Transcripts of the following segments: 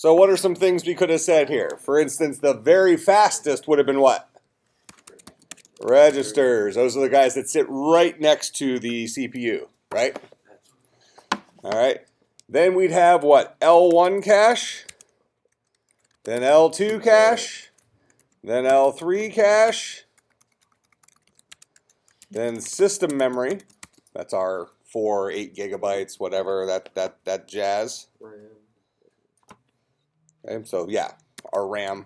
So what are some things we could have said here? For instance, the very fastest would have been what? Registers. Those are the guys that sit right next to the CPU, right? All right. Then we'd have what? L1 cache, then L2 cache, then L3 cache, then system memory. That's our 4, 8 gigabytes, whatever, that jazz. Okay, so yeah, our RAM,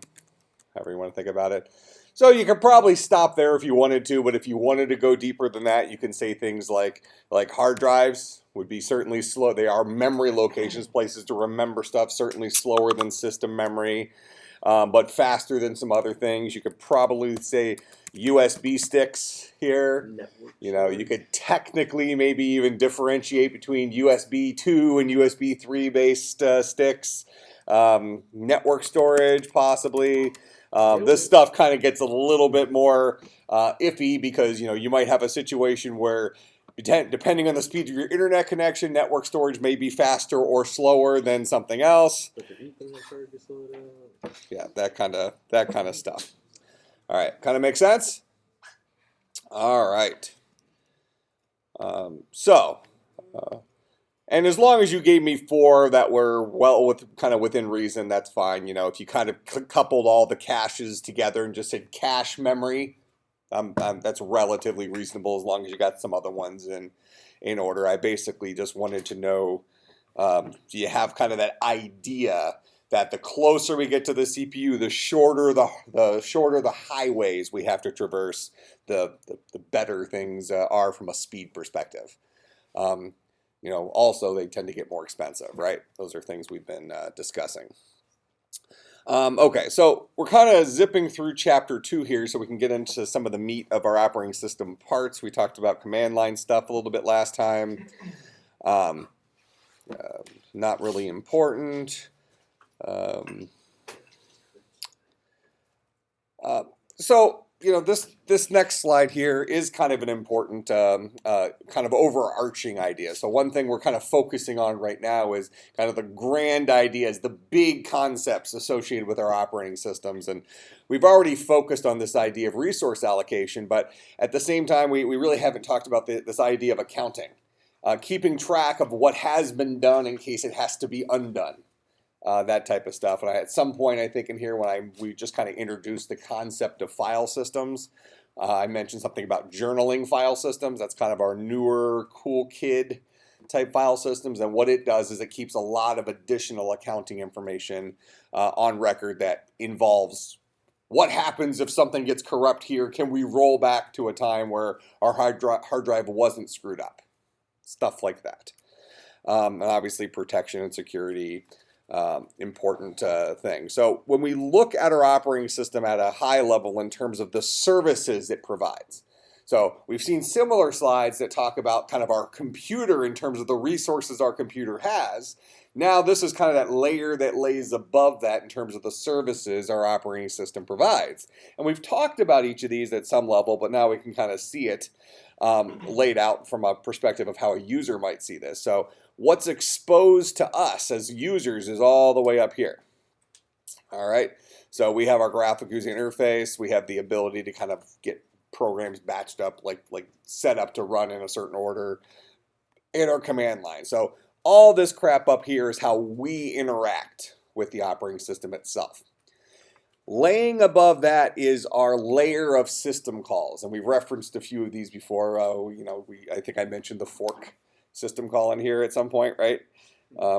however you want to think about it. So you could probably stop there if you wanted to, but if you wanted to go deeper than that, you can say things like hard drives would be certainly slow. They are memory locations, places to remember stuff, certainly slower than system memory, but faster than some other things. You could probably say USB sticks here. You know, you could technically maybe even differentiate between USB 2 and USB 3 based sticks. Network storage, possibly. This stuff kind of gets a little bit more iffy because, you know, you might have a situation where depending on the speed of your internet connection, network storage may be faster or slower than something else. Yeah, that kind of stuff. All right, kind of makes sense? All right. And as long as you gave me 4 that were kind of within reason, that's fine. You know, if you kind of coupled all the caches together and just said cache memory, that's relatively reasonable as long as you got some other ones in order. I basically just wanted to know, do you have kind of that idea that the closer we get to the CPU, the shorter the highways we have to traverse, the better things are from a speed perspective. You know, also they tend to get more expensive, right? Those are things we've been discussing. Okay, so we're kind of zipping through chapter 2 here so we can get into some of the meat of our operating system parts. We talked about command line stuff a little bit last time. Not really important. So, you know, this next slide here is kind of an important kind of overarching idea. So one thing we're kind of focusing on right now is kind of the grand ideas, the big concepts associated with our operating systems. And we've already focused on this idea of resource allocation, but at the same time, we really haven't talked about this idea of accounting, keeping track of what has been done in case it has to be undone. That type of stuff. And at some point, I think in here, when we just kind of introduced the concept of file systems, I mentioned something about journaling file systems. That's kind of our newer, cool kid type file systems. And what it does is it keeps a lot of additional accounting information on record that involves what happens if something gets corrupt here. Can we roll back to a time where our hard drive wasn't screwed up? Stuff like that. And obviously protection and security. Important thing. So when we look at our operating system at a high level in terms of the services it provides, so we've seen similar slides that talk about kind of our computer in terms of the resources our computer has. Now this is kind of that layer that lays above that in terms of the services our operating system provides. And we've talked about each of these at some level, but now we can kind of see it laid out from a perspective of how a user might see this. So what's exposed to us as users is all the way up here. All right, so we have our graphic user interface. We have the ability to kind of get programs batched up, like set up to run in a certain order, and our command line. So all this crap up here is how we interact with the operating system itself. Laying above that is our layer of system calls, and we've referenced a few of these before. You know, I think I mentioned the fork system call in here at some point, right?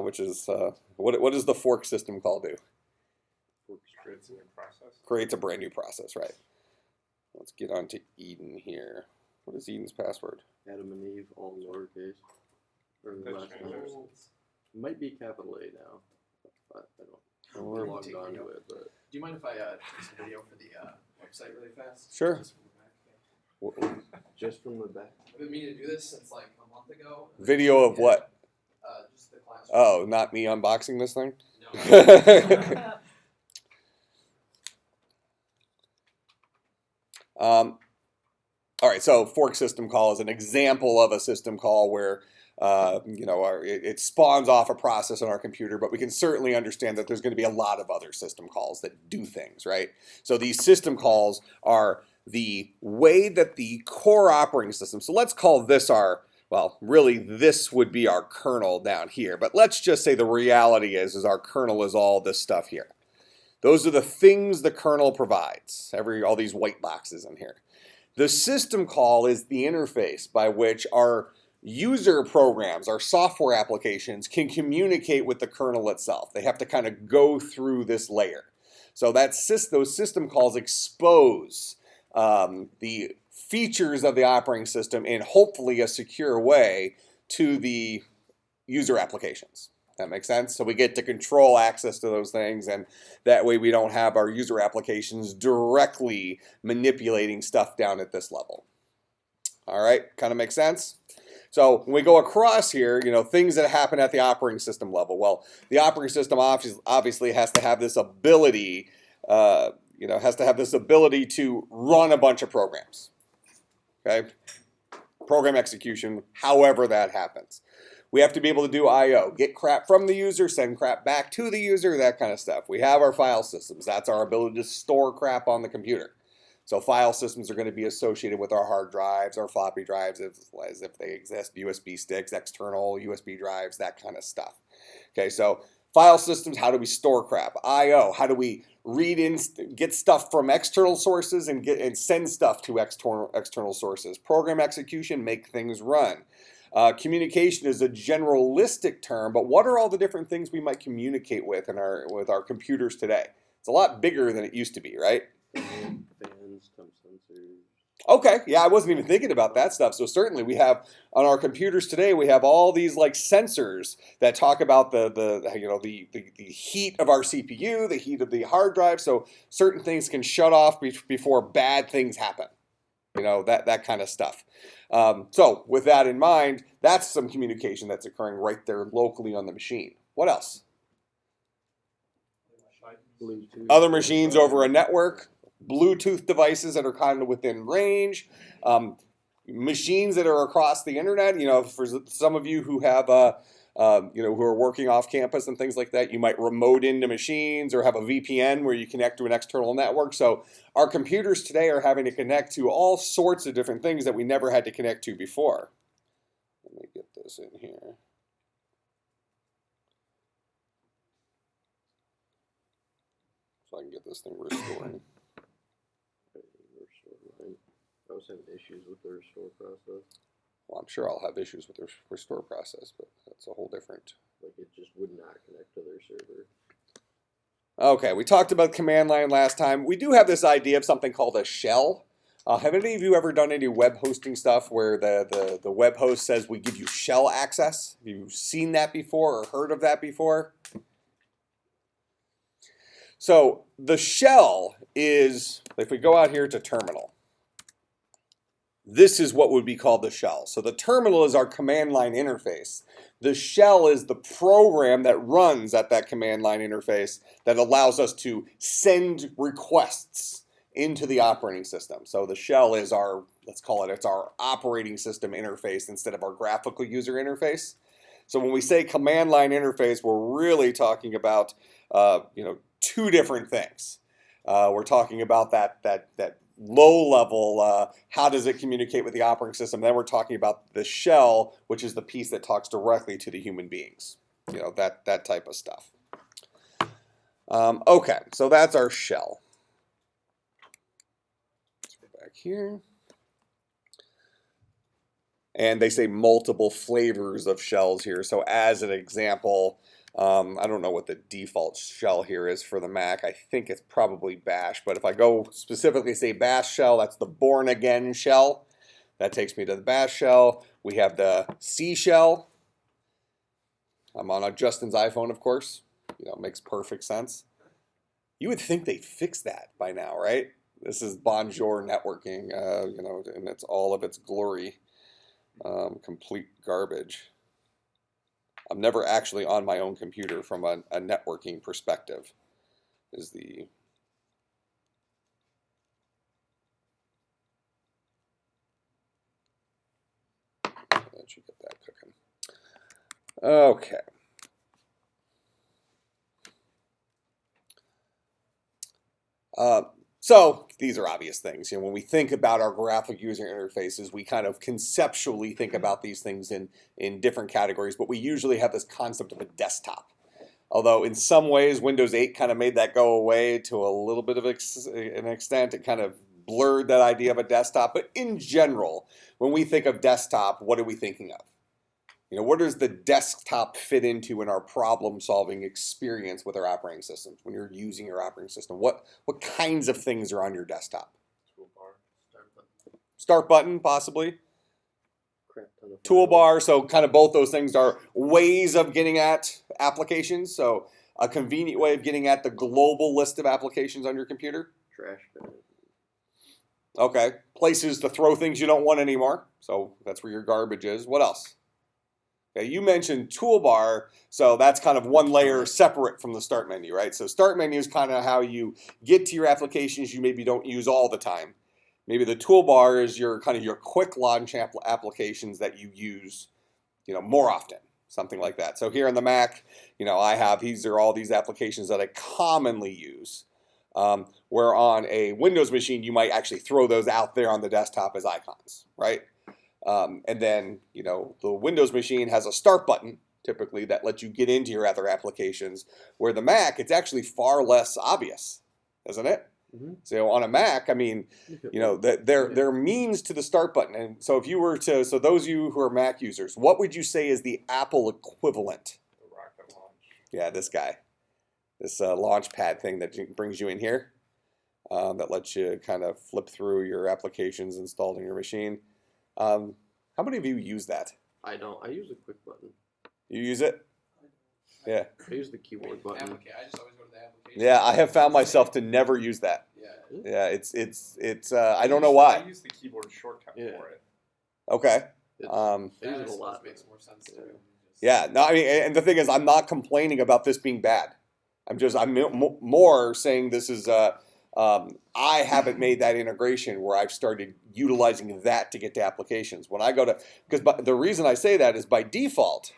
Which is what does the fork system call do? Creates a new process. Creates a brand new process, right? Let's get on to Eden here. What is Eden's password? Adam and Eve, all lowercase. Or the last name. It might be capital A now, but I don't. We're logged on to it, but. Do you mind if I take some video for the website really fast? Sure. Just from the back. I've been meaning to do this since like a month ago. Video of what? Just the class. Oh, not me unboxing this thing? No. All right, so fork system call is an example of a system call where it spawns off a process on our computer, but we can certainly understand that there's going to be a lot of other system calls that do things, right? So these system calls are the way that the core operating system, so let's call this well, really this would be our kernel down here, but let's just say the reality is our kernel is all this stuff here. Those are the things the kernel provides, all these white boxes in here. The system call is the interface by which our user programs, our software applications, can communicate with the kernel itself. They have to kind of go through this layer. So those system calls expose the features of the operating system in hopefully a secure way to the user applications. That makes sense? So we get to control access to those things, and that way we don't have our user applications directly manipulating stuff down at this level. All right, kind of makes sense? So when we go across here, things that happen at the operating system level. Well, the operating system obviously has to have this ability, to run a bunch of programs. Okay, program execution, however that happens. We have to be able to do I/O, get crap from the user, send crap back to the user, that kind of stuff. We have our file systems. That's our ability to store crap on the computer. So file systems are going to be associated with our hard drives, our floppy drives, as if they exist, USB sticks, external USB drives, that kind of stuff. Okay, so file systems, how do we store crap? I/O, how do we get stuff from external sources and send stuff to external sources? Program execution, make things run. Communication is a generalistic term, but what are all the different things we might communicate with with our computers today? It's a lot bigger than it used to be, right? Fans, temp sensors. Okay, yeah, I wasn't even thinking about that stuff. So certainly we have on our computers today, we have all these like sensors that talk about the heat of our CPU, the heat of the hard drive. So certain things can shut off before bad things happen. That kind of stuff. So with that in mind, that's some communication that's occurring right there locally on the machine. What else? Bluetooth. Other machines over a network, Bluetooth devices that are kind of within range, machines that are across the internet. For some of you who have who are working off campus and things like that, you might remote into machines or have a VPN where you connect to an external network. So our computers today are having to connect to all sorts of different things that we never had to connect to before. Let me get this in here. So I can get this thing restored. I was having issues with the restore process. Well, I'm sure I'll have issues with the restore process, but that's a whole different. Like it just would not connect to their server. Okay, we talked about command line last time. We do have this idea of something called a shell. Have any of you ever done any web hosting stuff where the web host says we give you shell access? Have you seen that before or heard of that before? So the shell is, if we go out here to terminal, this is what would be called the shell. So the terminal is our command line interface. The shell is the program that runs at that command line interface that allows us to send requests into the operating system. So the shell is it's our operating system interface instead of our graphical user interface. So when we say command line interface, we're really talking about two different things. We're talking about that low level, how does it communicate with the operating system? Then we're talking about the shell, which is the piece that talks directly to the human beings. That type of stuff. Okay, so that's our shell. Let's go back here. And they say multiple flavors of shells here. So as an example, I don't know what the default shell here is for the Mac. I think it's probably Bash. But if I go specifically say Bash shell, that's the born again shell. That takes me to the Bash shell. We have the C shell. I'm on Justin's iPhone, of course. It makes perfect sense. You would think they'd fix that by now, right? This is Bonjour networking, and it's all of its glory. Complete garbage. I'm never actually on my own computer from a networking perspective. That should get that cooking. Okay. So these are obvious things. When we think about our graphic user interfaces, we kind of conceptually think about these things in different categories, but we usually have this concept of a desktop. Although in some ways, Windows 8 kind of made that go away to a little bit of an extent. It kind of blurred that idea of a desktop. But in general, when we think of desktop, what are we thinking of? Where does the desktop fit into in our problem-solving experience with our operating systems? When you're using your operating system, what kinds of things are on your desktop? Toolbar. Start button, possibly. Crap ton of Toolbar, so kind of both those things are ways of getting at applications. So a convenient way of getting at the global list of applications on your computer. trash can. Okay. Places to throw things you don't want anymore. So that's where your garbage is. What else? Okay, you mentioned toolbar, so that's kind of one layer separate from the start menu, right? So start menu is kind of how you get to your applications you maybe don't use all the time. Maybe the toolbar is your kind of your quick launch applications that you use, more often, something like that. So here on the Mac, I have these are all these applications that I commonly use. Where on a Windows machine, you might actually throw those out there on the desktop as icons, right? And then, the Windows machine has a start button, typically, that lets you get into your other applications. Where the Mac, it's actually far less obvious, isn't it? Mm-hmm. So on a Mac, I mean, there are means to the start button. And so if you were to, so those of you who are Mac users, what would you say is the Apple equivalent? The rocket launch. Yeah, this guy. This launch pad thing that brings you in here. That lets you kind of flip through your applications installed in your machine. How many of you use that? I don't. I use a quick button. You use it? Yeah. I use the keyboard button. I just always go to the application. Yeah, I have found myself to never use that. Yeah. Yeah, it's I don't know why. I use the keyboard shortcut Yeah. for it. Okay. It's, Um, I use That it a is- lot. makes more sense to me. yeah, no, I mean, and the thing is, I'm not complaining about this being bad. I'm more saying this is, I haven't made that integration where I've started utilizing that to get to applications. When I go to, because the reason I say that is by default,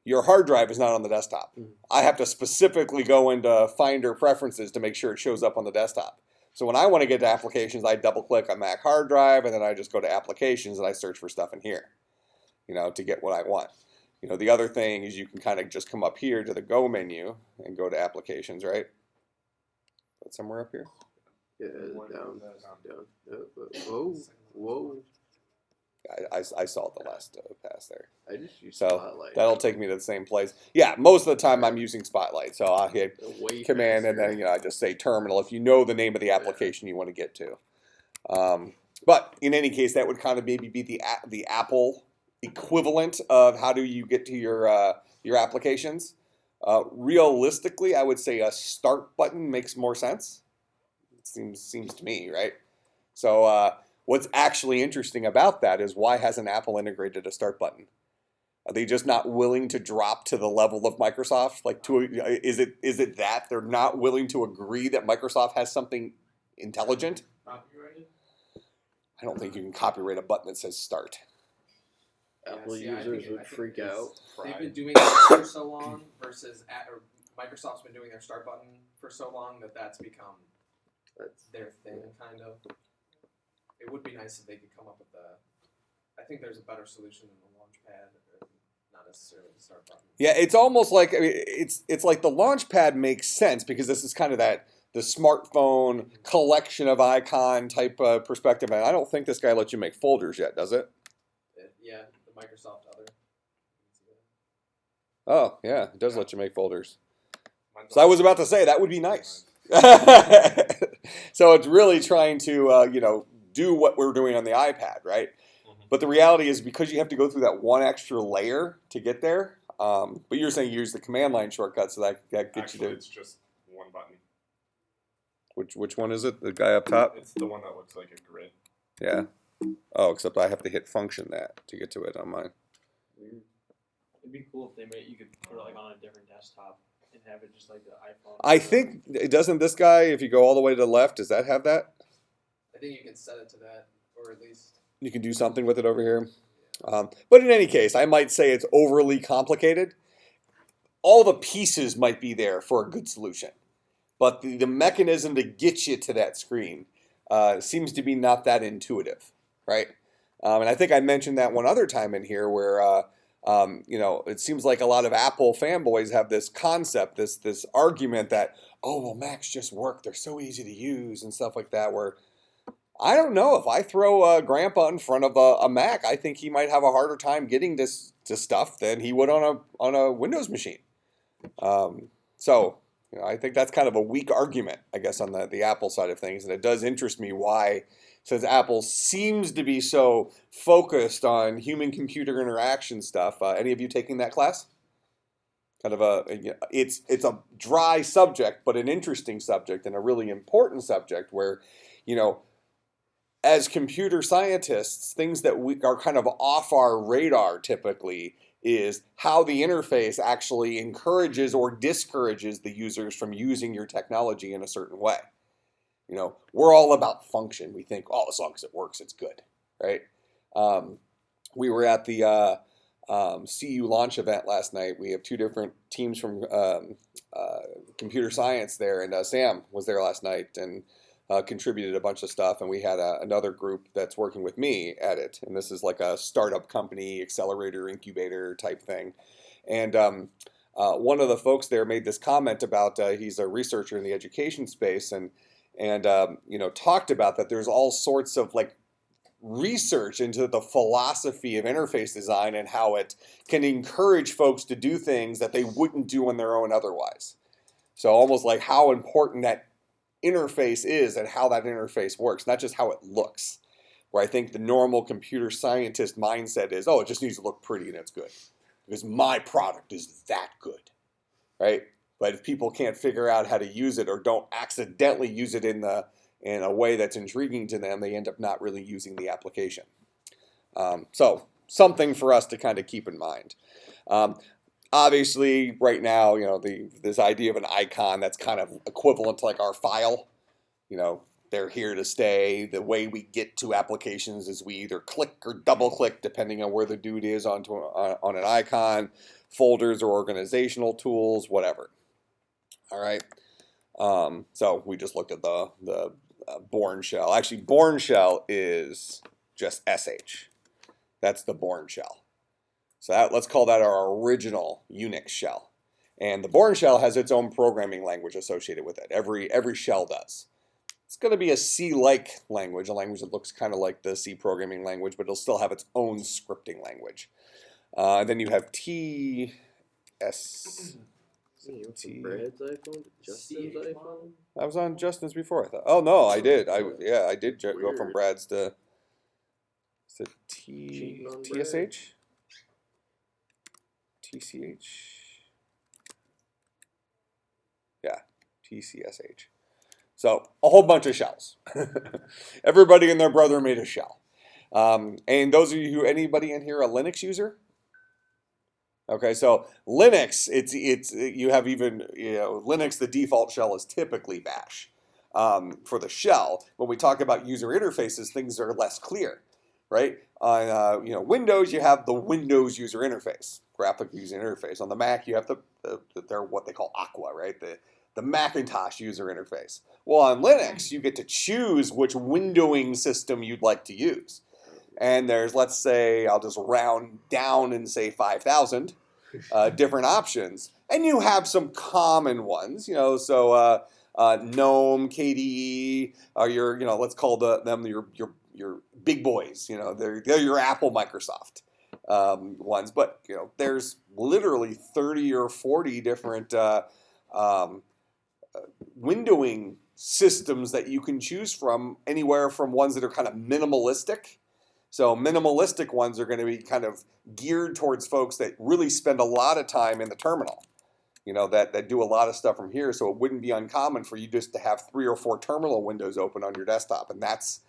your hard drive is not on the desktop. Mhm. I have to specifically go into Finder Preferences to make sure it shows up on the desktop. So when I want to get to applications, I double click on Mac hard drive, and then I just go to applications and I search for stuff in here, to get what I want. The other thing is you can kind of just come up here to the Go menu and go to applications, right? That's somewhere up here. Yeah, down. Whoa, whoa. I saw it the last pass there. I just use So Spotlight. that'll take me to the same place. Yeah, most of the time I'm using Spotlight. So I'll hit Way Command and faster. then I just say Terminal if you know the name of the application you want to get to. But in any case, that would kind of maybe be the Apple equivalent of how do you get to your applications. Realistically, I would say a Start button makes more sense. It seems to me, right? So what's actually interesting about that is why hasn't Apple integrated a Start button? Are they just not willing to drop to the level of Microsoft? Is it that they're not willing to agree that Microsoft has something intelligent? Copyrighted? I don't think you can copyright a button that says Start. Apple Yeah, see, I users think would it's freak out. They've been doing that for so long versus or Microsoft's been doing their start button for so long that's become That's their thing, kind of. It would be nice if they could come up with I think there's a better solution than the launch pad, or not necessarily the start button. Yeah, it's almost like it's like the Launchpad makes sense because this is kind of the smartphone collection of icon type perspective. And I don't think this guy lets you make folders yet, does it? Yeah, the Microsoft Other. Oh, yeah, it does let you make folders. Mine's So I was about to say that would be nice. So it's really trying to do what we're doing on the iPad, right? Mhm. But the reality is because you have to go through that one extra layer to get there. But you're saying you use the command line shortcut, so that gets Actually, you it's just one button. to which one is it? The guy up top? It's the one that looks like a grid. Yeah. Oh, except I have to hit function that to get to it on mine. weird. It'd be cool if you could put it like on a different desktop and have it just like the iPhone. I think doesn't this guy, if you go all the way to the left, does that have that? I think you can set it to that, or at least You can do something with it over here. But in any case, I might say it's overly complicated. All the pieces might be there for a good solution, but the mechanism to get you to that screen seems to be not that intuitive, right? And I think I mentioned that one other time in here where it seems like a lot of Apple fanboys have this concept, this argument that, oh, well, Macs just work, they're so easy to use and stuff like that, where I don't know, if I throw Grandpa in front of a Mac, I think he might have a harder time getting to stuff than he would on a Windows machine. So I think that's kind of a weak argument, I guess, on the Apple side of things, and it does interest me why, since Apple seems to be so focused on human-computer interaction stuff. Any of you taking that class? Kind of it's a dry subject, but an interesting subject and a really important subject where, as computer scientists, things that we are kind of off our radar typically is how the interface actually encourages or discourages the users from using your technology in a certain way. We're all about function. We think, oh, as long as it works, it's good, right? We were at the CU launch event last night. We have two different teams from computer science there, and Sam was there last night and contributed a bunch of stuff, and we had another group that's working with me at it, and this is like a startup company, accelerator, incubator type thing. And one of the folks there made this comment about he's a researcher in the education space, and talked about that there's all sorts of like research into the philosophy of interface design and how it can encourage folks to do things that they wouldn't do on their own otherwise. So almost like how important that interface is and how that interface works, not just how it looks. Where I think the normal computer scientist mindset is, oh, it just needs to look pretty and it's good. Because my product is that good, right? But if people can't figure out how to use it or don't accidentally use it in a way that's intriguing to them, they end up not really using the application. So something for us to kind of keep in mind. Obviously, right now, this idea of an icon that's kind of equivalent to like our file. They're here to stay. The way we get to applications is we either click or double click, depending on where the dude is on an icon, folders or organizational tools, whatever. All right. So we just looked at the Bourne shell. Actually, Bourne shell is just SH. That's the Bourne shell. So let's call that our original Unix shell. And the Bourne shell has its own programming language associated with it. Every shell does. It's going to be a C-like language, a language that looks kind of like the C programming language, but it'll still have its own scripting language. Then you have TS. You went from Brad's iPhone to Justin's iPhone? I was on Justin's before, I thought. Oh, no, I did. I did go from Brad's to TSH? TCH? Yeah, TCSH. So a whole bunch of shells. Everybody and their brother made a shell. And those of you anybody in here a Linux user? Okay, so Linux, you have even Linux. The default shell is typically Bash for the shell. When we talk about user interfaces, things are less clear, right? On Windows, you have the Windows user interface, graphic user interface. On the Mac, you have they're what they call Aqua, right? The Macintosh user interface. Well, on Linux, you get to choose which windowing system you'd like to use. And there's, let's say, I'll just round down and say 5,000 different options. And you have some common ones, so GNOME, KDE, are your, let's call them your big boys. They're your Apple, Microsoft ones. But, there's literally 30 or 40 different windowing systems that you can choose from, anywhere from ones that are kind of minimalistic. So minimalistic ones are going to be kind of geared towards folks that really spend a lot of time in the terminal, that do a lot of stuff from here. So it wouldn't be uncommon for you just to have 3 or 4 terminal windows open on your desktop. And that's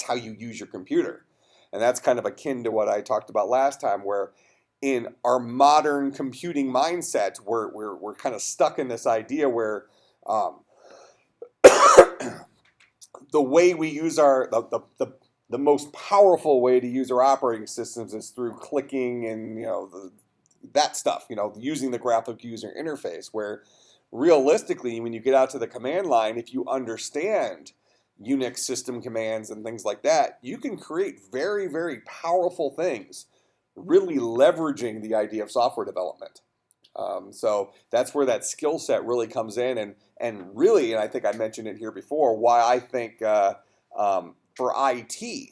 how you use your computer. And that's kind of akin to what I talked about last time, where in our modern computing mindset, we're kind of stuck in this idea where the way we use the the most powerful way to use our operating systems is through clicking and that stuff, using the graphic user interface, where realistically, when you get out to the command line, if you understand Unix system commands and things like that, you can create very, very powerful things, really leveraging the idea of software development. So that's where that skill set really comes in, and really, and I think I mentioned it here before, why I think for IT,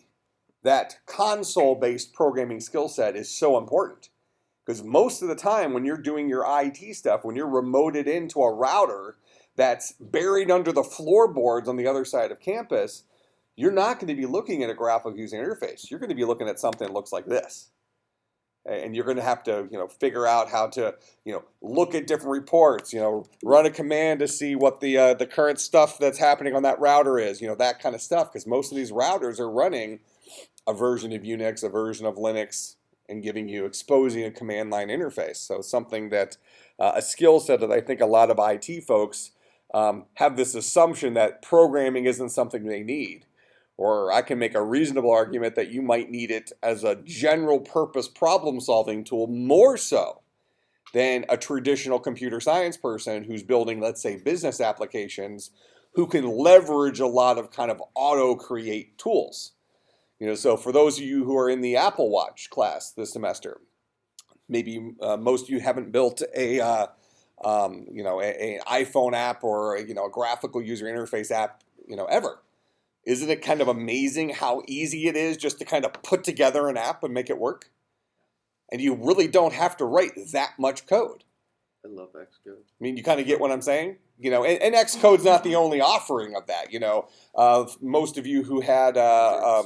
that console-based programming skill set is so important. Because most of the time when you're doing your IT stuff, when you're remoted into a router that's buried under the floorboards on the other side of campus, you're not going to be looking at a graphic user interface. You're going to be looking at something that looks like this. And you're going to have to, figure out how to, look at different reports, run a command to see what the current stuff that's happening on that router is, that kind of stuff. Because most of these routers are running a version of Unix, a version of Linux, and exposing a command line interface. So something that, a skill set that I think a lot of IT folks have this assumption that programming isn't something they need. Or I can make a reasonable argument that you might need it as a general purpose problem solving tool more so than a traditional computer science person who's building, let's say, business applications, who can leverage a lot of kind of auto create tools. So for those of you who are in the Apple Watch class this semester, maybe most of you haven't built an iPhone app or a graphical user interface app, ever. Isn't it kind of amazing how easy it is just to kind of put together an app and make it work? And you really don't have to write that much code. I love Xcode. I mean, you kind of get what I'm saying? And Xcode's not the only offering of that. Most of you who had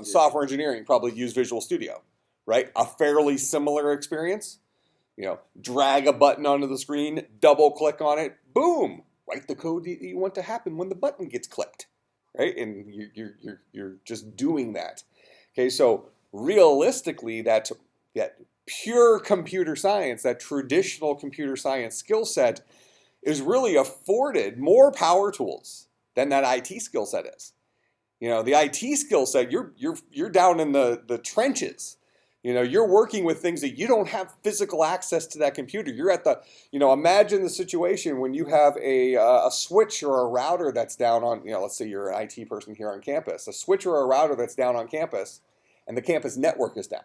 software engineering probably use Visual Studio, right? A fairly similar experience. Drag a button onto the screen, double click on it, boom, write the code that you want to happen when the button gets clicked, right? And you're just doing that. Okay, so realistically, that pure computer science, that traditional computer science skill set, is really afforded more power tools than that IT skill set is. The IT skill set, you're down in the trenches. You're working with things that you don't have physical access to that computer. You're at the, imagine the situation when you have a switch or a router that's down on, let's say you're an IT person here on campus, a switch or a router that's down on campus, and the campus network is down.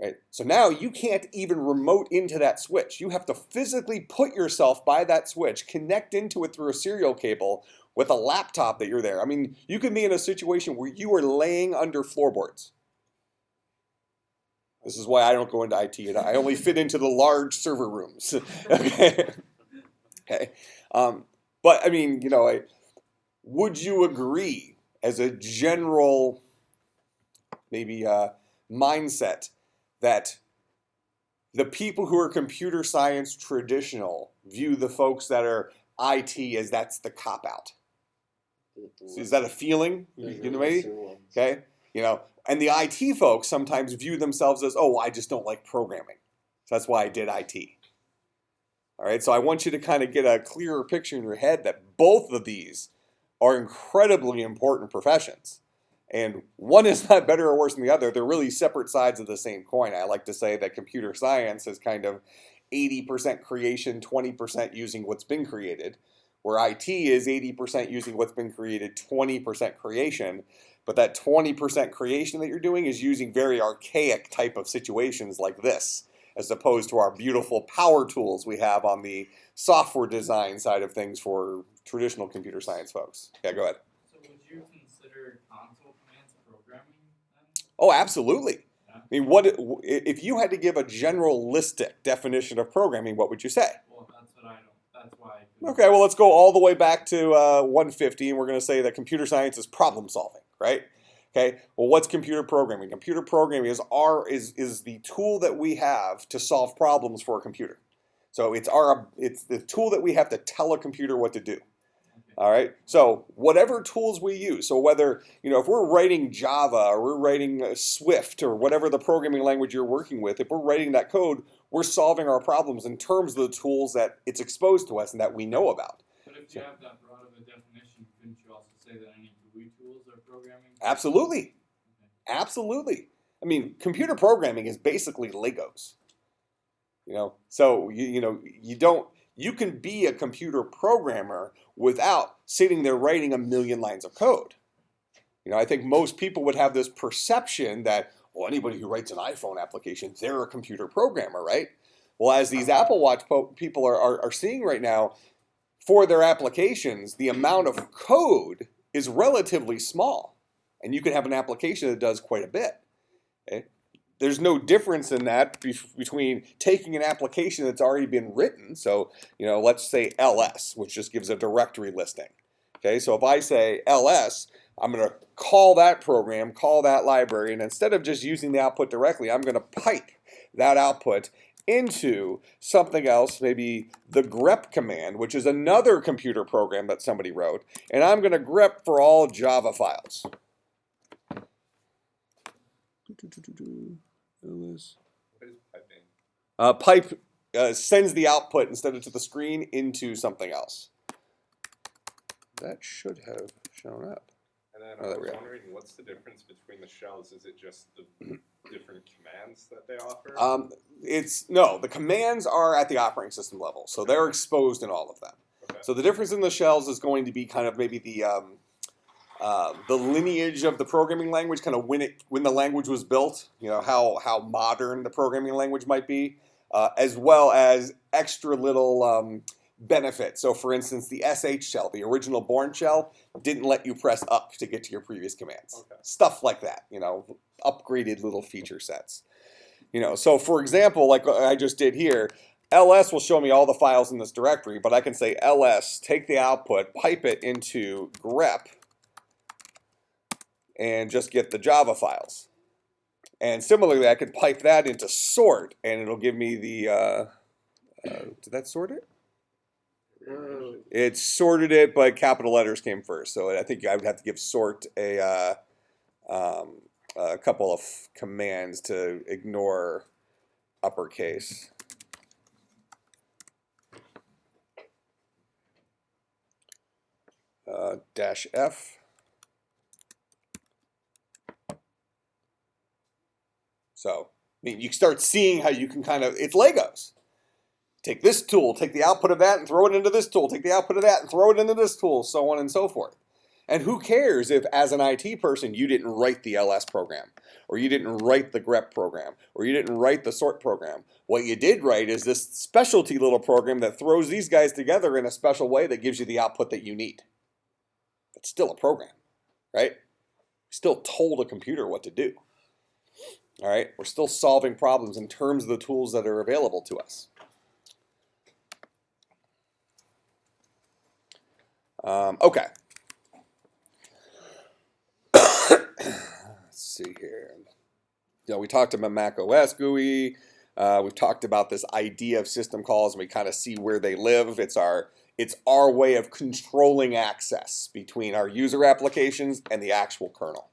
Right? So now you can't even remote into that switch. You have to physically put yourself by that switch, connect into it through a serial cable with a laptop that you're there. I mean, you could be in a situation where you are laying under floorboards. This is why I don't go into IT, and I only fit into the large server rooms. Okay. But I mean, would you agree as a general maybe mindset that the people who are computer science traditional view the folks that are IT as that's the cop out? Is that a feeling? Maybe? Okay. And the IT folks sometimes view themselves as, I just don't like programming. So that's why I did IT. All right. So I want you to kind of get a clearer picture in your head that both of these are incredibly important professions. And one is not better or worse than the other. They're really separate sides of the same coin. I like to say that computer science is kind of 80% creation, 20% using what's been created, where IT is 80% using what's been created, 20% creation. But that 20% creation that you're doing is using very archaic type of situations like this, as opposed to our beautiful power tools we have on the software design side of things for traditional computer science folks. Yeah, go ahead. So would you consider console commands programming then? Oh, absolutely. Yeah. I mean, what if you had to give a generalistic definition of programming, what would you say? Well, that's what I don't. That's why. Okay, well, let's go all the way back to 150, and we're going to say that computer science is problem solving, right? Okay. Well, what's computer programming? Computer programming is the tool that we have to solve problems for a computer. So it's the tool that we have to tell a computer what to do. All right. So whatever tools we use. So whether if we're writing Java or we're writing Swift or whatever the programming language you're working with, if we're writing that code, we're solving our problems in terms of the tools that it's exposed to us and that we know about. But if you have that broad of a definition, couldn't you also say that any tool GUI tools are programming? Absolutely. Absolutely. I mean, computer programming is basically Legos. So you can be a computer programmer without sitting there writing a million lines of code. I think most people would have this perception that, well, anybody who writes an iPhone application, they're a computer programmer, right? Well, as these Apple Watch people are seeing right now, for their applications, the amount of code is relatively small. And you can have an application that does quite a bit. Okay? There's no difference in that between taking an application that's already been written. So, let's say LS, which just gives a directory listing. Okay, so if I say LS, I'm going to call that program, call that library, and instead of just using the output directly, I'm going to pipe that output into something else, maybe the grep command, which is another computer program that somebody wrote, and I'm going to grep for all Java files. LS. What is piping? Pipe sends the output instead of to the screen into something else. That should have shown up. And then Oh, I there was we go. wondering, what's the difference between the shells? Is it just the different commands that they offer? The commands are at the operating system level, so they're exposed in all of them. Okay. So the difference in the shells is going to be kind of maybe the lineage of the programming language, kind of when the language was built. How modern the programming language might be, as well as extra little benefits. So, for instance, the SH shell, the original Bourne shell, didn't let you press up to get to your previous commands. Okay. Stuff like that. Upgraded little feature sets. So for example, like I just did here, ls will show me all the files in this directory, but I can say ls, take the output, pipe it into grep, and just get the Java files. And similarly, I could pipe that into sort, and it'll give me the, did that sort it? It sorted it, but capital letters came first. So I think I would have to give sort a couple of commands to ignore uppercase. -F. So, you start seeing how you can it's Legos. Take this tool, take the output of that and throw it into this tool, take the output of that and throw it into this tool, so on and so forth. And who cares if, as an IT person, you didn't write the LS program, or you didn't write the grep program, or you didn't write the sort program. What you did write is this specialty little program that throws these guys together in a special way that gives you the output that you need. It's still a program, right? Still told a computer what to do. All right? We're still solving problems in terms of the tools that are available to us. Okay. Let's see here. We talked about Mac OS GUI. We've talked about this idea of system calls, and we kind of see where they live. It's our way of controlling access between our user applications and the actual kernel.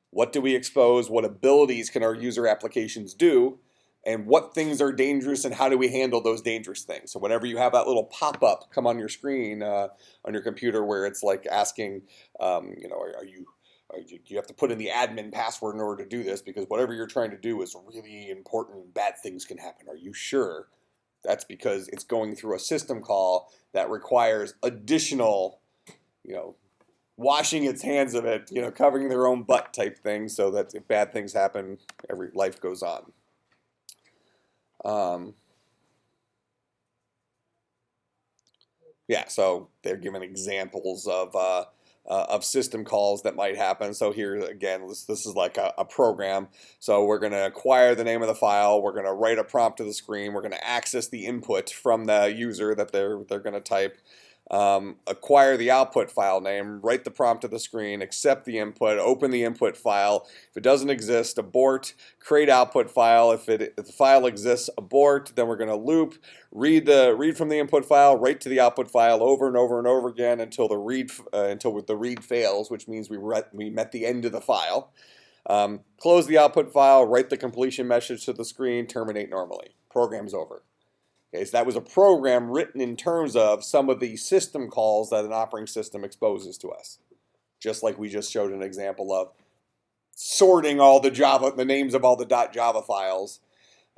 What do we expose? What abilities can our user applications do? And what things are dangerous, and how do we handle those dangerous things? So whenever you have that little pop-up come on your screen on your computer where it's like asking, you have to put in the admin password in order to do this because whatever you're trying to do is really important and bad things can happen. Are you sure? That's because it's going through a system call that requires additional, washing its hands of it, covering their own butt type thing so that if bad things happen, life goes on. So they're giving examples of system calls that might happen. So here again, this is like a program. So we're going to acquire the name of the file. We're going to write a prompt to the screen. We're going to access the input from the user that they're going to type. Acquire the output file name, write the prompt to the screen, accept the input, open the input file. If it doesn't exist, abort, create output file. If the file exists, abort. Then we're going to loop, read from the input file, write to the output file over and over and over again until the read fails, which means we met the end of the file. Close the output file, write the completion message to the screen, terminate normally. Program's over. Okay, so that was a program written in terms of some of the system calls that an operating system exposes to us. just like we just showed an example of sorting all the names of all the .java files.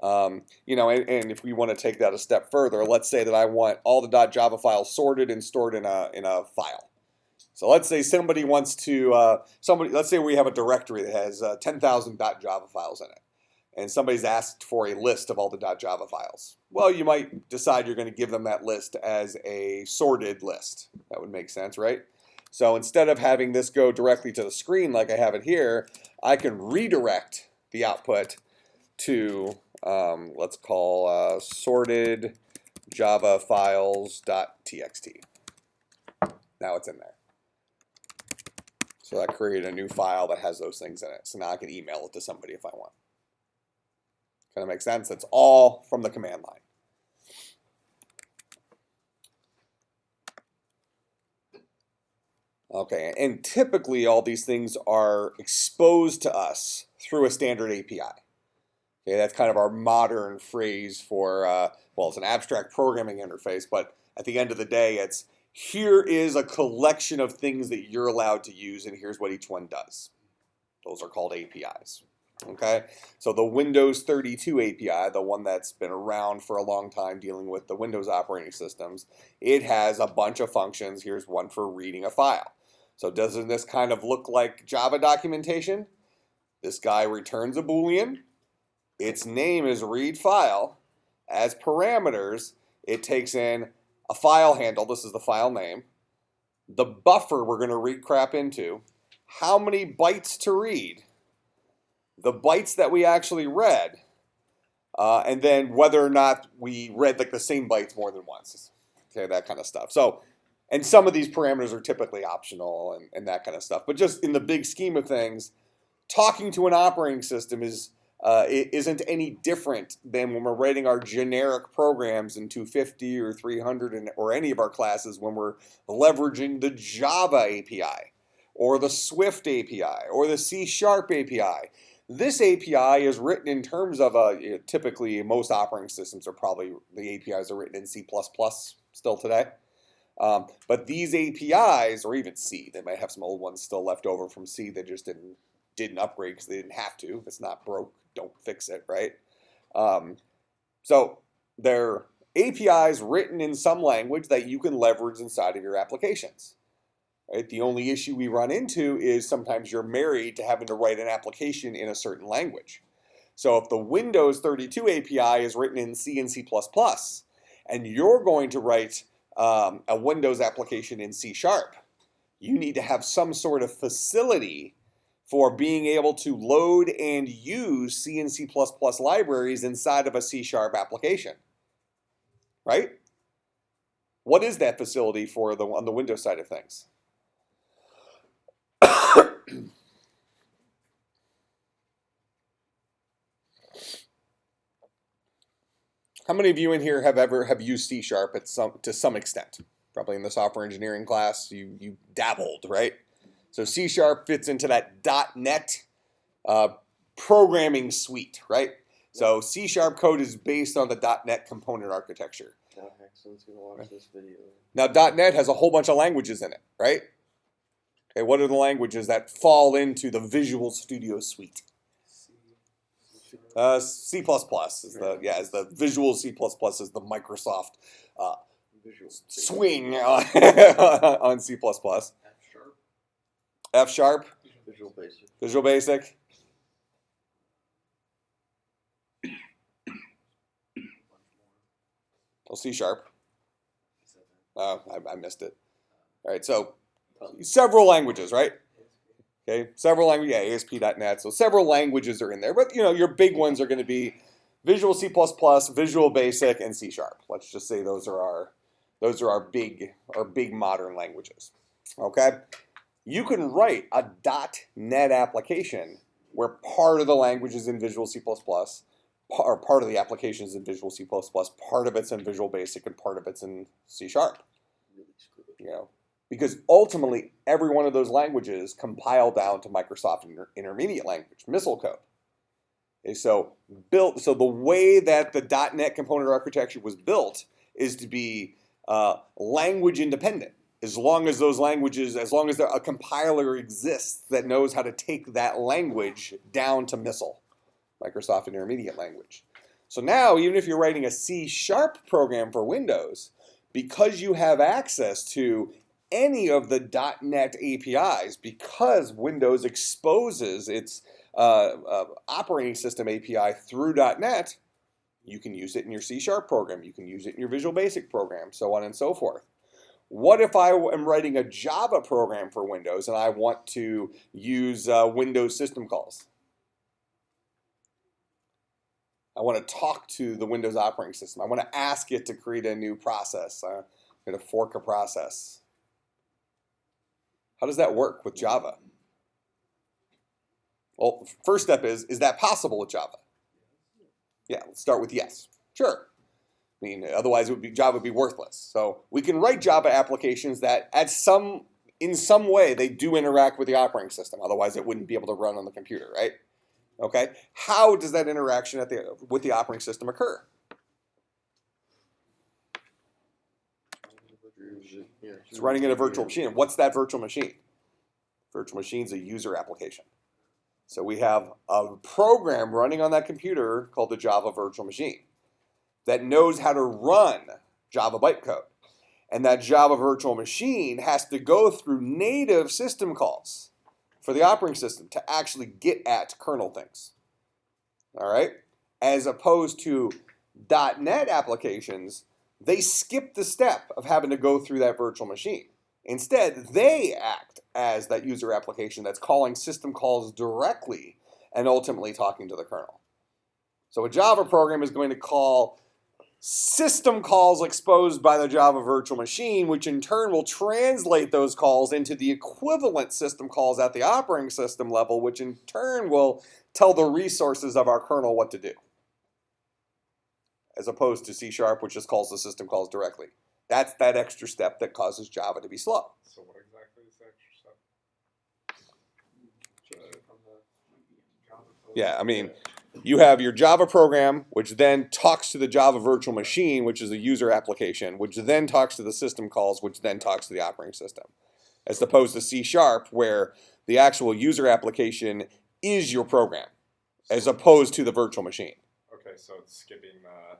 You know, and if we want to take that a step further, let's say that I want all the .java files sorted and stored in a file. So let's say somebody wants to, let's say we have a directory that has 10,000 .java files in it. And somebody's asked for a list of all the .java files. Well, you might decide you're going to give them that list as a sorted list. That would make sense, right? So instead of having this go directly to the screen like I have it here, I can redirect the output to, let's call sorted java files.txt. Now it's in there. So that created a new file that has those things in it. So now I can email it to somebody if I want. Kind of make sense? It's all from the command line. Okay, and typically all these things are exposed to us through a standard API. Okay, that's kind of our modern phrase for, well, it's an abstract programming interface, but at the end of the day, it's here is a collection of things that you're allowed to use, and here's what each one does. Those are called APIs. Okay, so the Windows 32 API, the one that's been around for a long time dealing with the Windows operating systems, it has a bunch of functions. Here's one for reading a file. So doesn't this kind of look like Java documentation? This guy returns a Boolean. Its name is read file. As parameters, it takes in a file handle. This is the file name. The buffer we're going to read crap into. How many bytes to read? The bytes that we actually read. And then whether or not we read like the same bytes more than once. Okay, that kind of stuff. So, and some of these parameters are typically optional and that kind of stuff. But just in the big scheme of things, talking to an operating system isn't any different than when we're writing our generic programs in 250 or 300 or any of our classes when we're leveraging the Java API or the Swift API or the C# API. This API is written in terms of typically most operating systems are probably, the APIs are written in C++ still today. But these APIs, or even C, they might have some old ones still left over from C that just didn't upgrade because they didn't have to. If it's not broke, don't fix it, right? So they're APIs written in some language that you can leverage inside of your applications. Right? The only issue we run into is sometimes you're married to having to write an application in a certain language. So if the Windows 32 API is written in C and C++, and you're going to write a Windows application in C#, you need to have some sort of facility for being able to load and use C and C++ libraries inside of a C# application, right? What is that facility for on the Windows side of things? How many of you in here have used C# to some extent? Probably in the software engineering class, you dabbled, right? So C# fits into that .NET programming suite, right? So C# code is based on the .NET component architecture. Now Hexon's gonna watch this video. Now .NET has a whole bunch of languages in it, right? Okay, what are the languages that fall into the Visual Studio suite? C++ is the Visual C++ is the Microsoft Visual swing on C++. F#. Visual Basic. Visual Basic. Well, C#. Oh, I missed it. All right, so several languages, right? Okay, several languages, yeah, ASP.NET. So several languages are in there, but your big ones are going to be Visual C++, Visual Basic, and C#. Let's just say those are our big modern languages. Okay, you can write a .NET application where part of the language is in Visual C++, or part of the application is in Visual C++, part of it's in Visual Basic, and part of it's in C#. Because ultimately, every one of those languages compile down to Microsoft Intermediate Language, missile code. Okay, so the way that the .NET component architecture was built is to be language independent. as long as those languages, as long as a compiler exists that knows how to take that language down to Missile, Microsoft Intermediate Language. So now, even if you're writing a C# program for Windows, because you have access to any of the .NET APIs, because Windows exposes its operating system API through .NET, you can use it in your C# program, you can use it in your Visual Basic program, so on and so forth. What if I am writing a Java program for Windows and I want to use Windows system calls? I want to talk to the Windows operating system. I want to ask it to create a new process. I'm going to fork a process. How does that work with Java? Well, first step is that possible with Java? Yeah, let's start with yes. Sure. I mean, otherwise Java would be worthless. So we can write Java applications that in some way they do interact with the operating system. Otherwise it wouldn't be able to run on the computer, right? Okay. How does that interaction with the operating system occur? It's running in a virtual machine. What's that virtual machine? Virtual machine is a user application. So we have a program running on that computer called the Java virtual machine that knows how to run Java bytecode. And that Java virtual machine has to go through native system calls for the operating system to actually get at kernel things. All right? As opposed to .NET applications, they skip the step of having to go through that virtual machine. Instead, they act as that user application that's calling system calls directly and ultimately talking to the kernel. So a Java program is going to call system calls exposed by the Java virtual machine, which in turn will translate those calls into the equivalent system calls at the operating system level, which in turn will tell the resources of our kernel what to do. As opposed to C#, which just calls the system calls directly. That's that extra step that causes Java to be slow. So what exactly is the extra step? Yeah, I mean, you have your Java program, which then talks to the Java virtual machine, which is a user application, which then talks to the system calls, which then talks to the operating system. As opposed to C#, where the actual user application is your program, as opposed to the virtual machine. Okay, so it's skipping the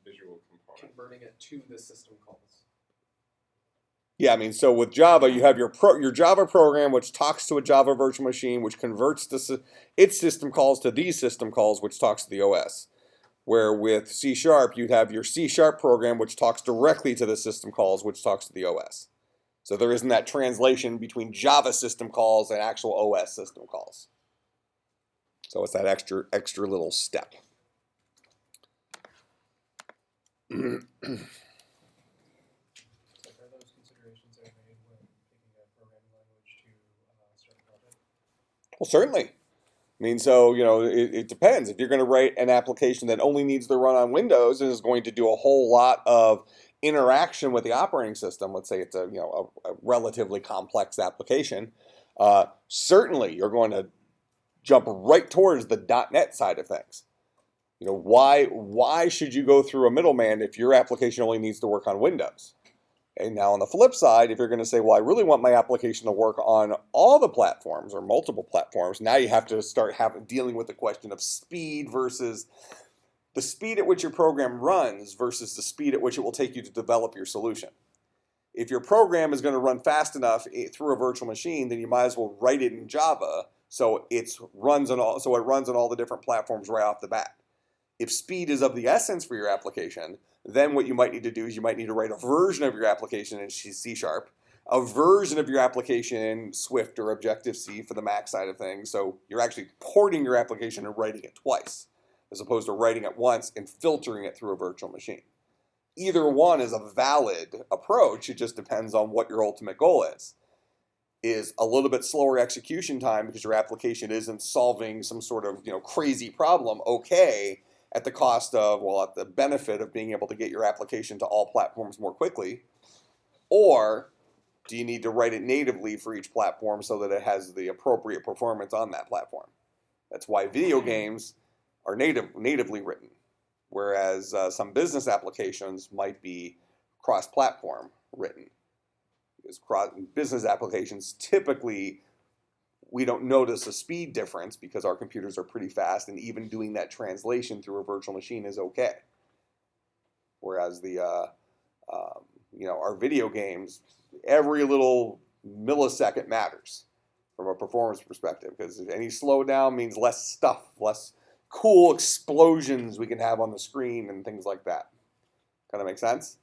visual component. Converting it to the system calls. Yeah, I mean, so with Java, you have your Java program, which talks to a Java virtual machine, which converts its system calls to these system calls, which talks to the OS. Where with C#, you'd have your C# program, which talks directly to the system calls, which talks to the OS. So there isn't that translation between Java system calls and actual OS system calls. So it's that extra little step. Well, certainly. I mean, so, it depends. If you're going to write an application that only needs to run on Windows and is going to do a whole lot of interaction with the operating system, let's say it's a relatively complex application, certainly you're going to jump right towards the .NET side of things. Why should you go through a middleman if your application only needs to work on Windows? Okay, now on the flip side, if you're going to say, well, I really want my application to work on all the platforms or multiple platforms, now you have to start dealing with the question of speed versus the speed at which your program runs versus the speed at which it will take you to develop your solution. If your program is going to run fast enough through a virtual machine, then you might as well write it in Java so it runs on all the different platforms right off the bat. If speed is of the essence for your application, then what you might need to do is you might need to write a version of your application in C#, a version of your application in Swift or Objective-C for the Mac side of things. So you're actually porting your application and writing it twice, as opposed to writing it once and filtering it through a virtual machine. Either one is a valid approach. It just depends on what your ultimate goal is. Is a little bit slower execution time because your application isn't solving some sort of crazy problem, okay, at the benefit of being able to get your application to all platforms more quickly? Or do you need to write it natively for each platform so that it has the appropriate performance on that platform? That's why video games are natively written, whereas some business applications might be cross-platform written. business applications, typically we don't notice a speed difference because our computers are pretty fast, and even doing that translation through a virtual machine is okay. Whereas our video games, every little millisecond matters from a performance perspective, because any slowdown means less stuff, less cool explosions we can have on the screen and things like that. Kind of make sense?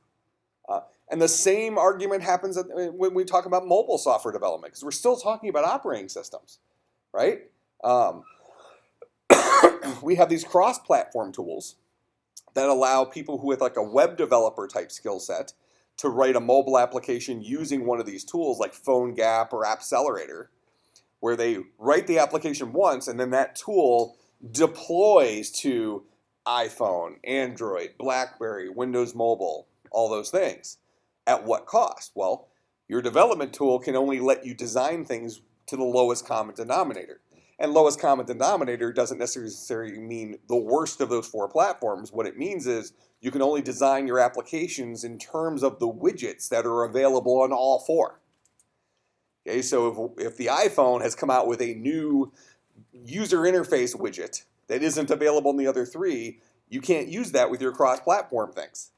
And the same argument happens when we talk about mobile software development, because we're still talking about operating systems, right? We have these cross-platform tools that allow people who with like a web developer type skill set to write a mobile application using one of these tools like PhoneGap or Appcelerator, where they write the application once and then that tool deploys to iPhone, Android, BlackBerry, Windows Mobile, all those things. At what cost? Well, your development tool can only let you design things to the lowest common denominator. And lowest common denominator doesn't necessarily mean the worst of those four platforms. What it means is you can only design your applications in terms of the widgets that are available on all four. Okay, so if the iPhone has come out with a new user interface widget that isn't available in the other three, you can't use that with your cross-platform things,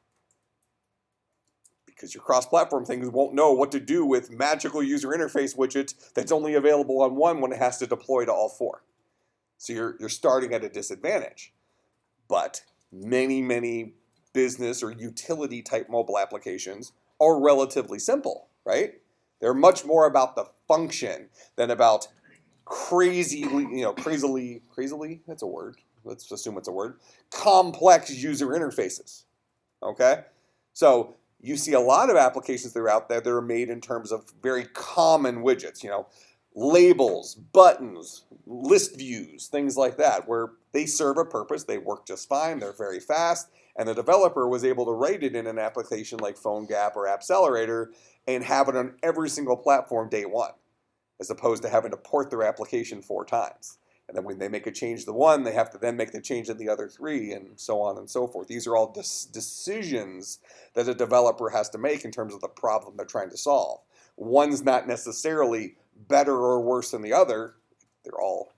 because your cross-platform things won't know what to do with magical user interface widget that's only available on one when it has to deploy to all four. So you're starting at a disadvantage. But many business or utility type mobile applications are relatively simple, right? They're much more about the function than about crazily, that's a word. Let's assume it's a word. Complex user interfaces, okay? So you see a lot of applications that are out there that are made in terms of very common widgets, labels, buttons, list views, things like that, where they serve a purpose, they work just fine, they're very fast, and the developer was able to write it in an application like PhoneGap or Appcelerator and have it on every single platform day one, as opposed to having to port their application 4 times. And then when they make a change to one, they have to then make the change in the other 3, and so on and so forth. These are all decisions that a developer has to make in terms of the problem they're trying to solve. One's not necessarily better or worse than the other. They're all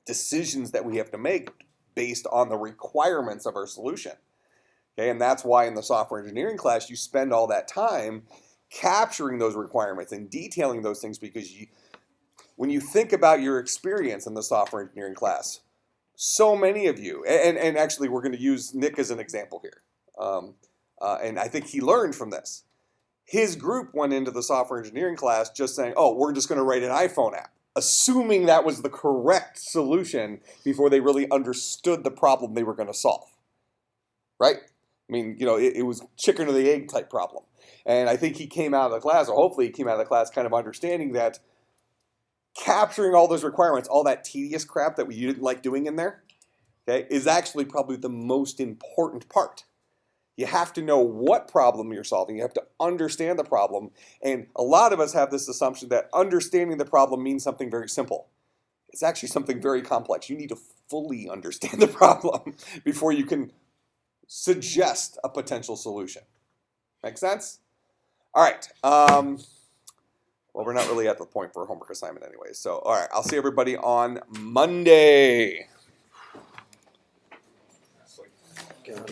decisions that we have to make based on the requirements of our solution. Okay, and that's why in the software engineering class, you spend all that time capturing those requirements and detailing those things, because when you think about your experience in the software engineering class, so many of you, and actually we're going to use Nick as an example here, and I think he learned from this. His group went into the software engineering class just saying, oh, we're just going to write an iPhone app, assuming that was the correct solution before they really understood the problem they were going to solve, right? I mean, it was chicken or the egg type problem. And I think he came out of the class, or hopefully he came out of the class kind of understanding that capturing all those requirements, all that tedious crap that you didn't like doing in there, okay, is actually probably the most important part. You have to know what problem you're solving. You have to understand the problem. And a lot of us have this assumption that understanding the problem means something very simple. It's actually something very complex. You need to fully understand the problem before you can suggest a potential solution. Make sense? All right. Well, we're not really at the point for a homework assignment anyway. So, all right. I'll see everybody on Monday.